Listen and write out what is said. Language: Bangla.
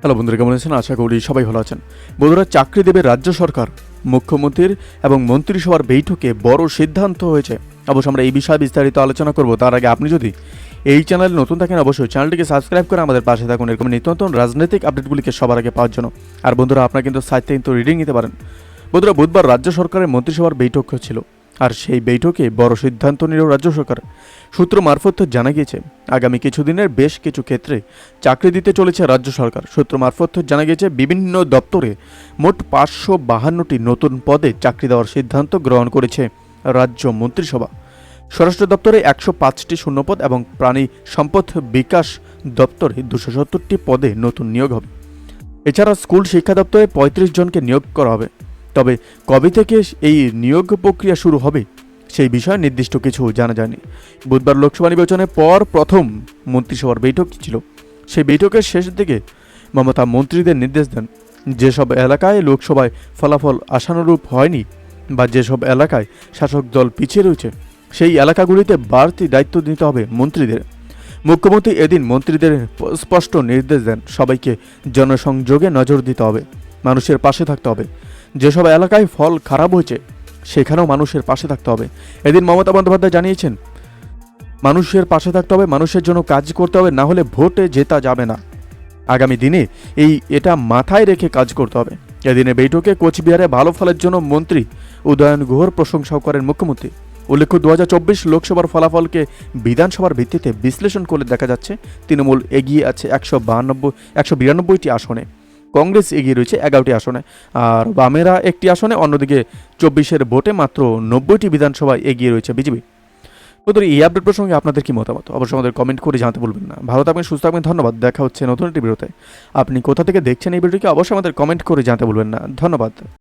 হ্যালো বন্ধুরা, কেমন আছেন? আশা করি সবাই ভালো আছেন। বন্ধুরা, চাকরি দেবে রাজ্য সরকার। মুখ্যমন্ত্রীর এবং মন্ত্রিসভার বৈঠকে বড় সিদ্ধান্ত হয়েছে। অবশ্য আমরা এই বিষয়ে বিস্তারিত আলোচনা করব। তার আগে আপনি যদি এই চ্যানেলে নতুন থাকেন, অবশ্যই চ্যানেলটিকে সাবস্ক্রাইব করে আমাদের পাশে থাকুন এরকম নিত্য নতুন রাজনৈতিক আপডেটগুলিকে সবার আগে পাওয়ার জন্য। আর বন্ধুরা, আপনারা কিন্তু সাইট থেকে রিডিং নিতে পারেন। বন্ধুরা, বুধবার রাজ্য সরকারের মন্ত্রিসভার বৈঠক ছিল, আর সেই বৈঠকে বড় সিদ্ধান্ত নিল রাজ্য সরকার। সূত্র মারফত জানা গিয়েছে, আগামী কিছুদিনের বেশ কিছু ক্ষেত্রে চাকরি দিতে চলেছে রাজ্য সরকার। সূত্র মারফত জানা গিয়েছে, বিভিন্ন দপ্তরে মোট 552টি নতুন পদে চাকরি দেওয়ার সিদ্ধান্ত গ্রহণ করেছে রাজ্য মন্ত্রিসভা। স্বরাষ্ট্র দপ্তরে 105টি শূন্যপদ এবং প্রাণী সম্পদ বিকাশ দপ্তরে 270টি পদে নতুন নিয়োগ হবে। এছাড়া স্কুল শিক্ষা দপ্তরে 35 জনকে নিয়োগ করা হবে। তবে কবে থেকে এই নিয়োগ প্রক্রিয়া শুরু হবে সেই বিষয়ে নির্দিষ্ট কিছু জানা যায়নি। বুধবার লোকসভা নির্বাচনের পর প্রথম মন্ত্রিসভার বৈঠক ছিল। সেই বৈঠকের শেষের দিকে মমতা মন্ত্রীদের নির্দেশ দেন, যেসব এলাকায় লোকসভায় ফলাফল আশানুরূপ হয়নি বা যেসব এলাকায় শাসক দল পিছিয়ে রয়েছে সেই এলাকাগুলিতে বাড়তি দায়িত্ব দিতে হবে মন্ত্রীদের। মুখ্যমন্ত্রী এদিন মন্ত্রীদের স্পষ্ট নির্দেশ দেন, সবাইকে জনসংযোগে নজর দিতে হবে, মানুষের পাশে থাকতে হবে। যেসব এলাকায় ফল খারাপ হয়েছে সেখানেও মানুষের পাশে থাকতে হবে। এদিন মমতা বন্দ্যোপাধ্যায় জানিয়েছেন, মানুষের পাশে থাকতে হবে, মানুষের জন্য কাজ করতে হবে, না হলে ভোটে জেতা যাবে না। আগামী দিনে এটা মাথায় রেখে কাজ করতে হবে। এদিনে বৈঠকে কোচবিহারে ভালো ফলের জন্য মন্ত্রী উদয়ন গুহর প্রশংসাও করেন মুখ্যমন্ত্রী। উল্লেখ্য, 2024 লোকসভার ফলাফলকে বিধানসভার ভিত্তিতে বিশ্লেষণ করলে দেখা যাচ্ছে তৃণমূল এগিয়ে আছে 192টি আসনে, কংগ্রেস এগিয়ে রয়েছে 11টি আসনে, আর বামেরা একটি আসনে। অন্যদিকে 24-এর ভোটে মাত্র 90টি বিধানসভায় এগিয়ে রয়েছে বিজেপি। বন্ধুরা, এই আপডেট প্রসঙ্গে আপনাদের কি মতামত অবশ্যই আমাদের কমেন্ট করে জানাতে ভুলবেন না। ভালো থাকবেন, সুস্থ থাকবেন, ধন্যবাদ। দেখা হচ্ছে নতুন একটি ভিডিওতে। আপনি কোথা থেকে দেখছেন এই ভিডিওটিকে অবশ্যই আমাদের কমেন্ট করে জানাতে ভুলবেন না। ধন্যবাদ।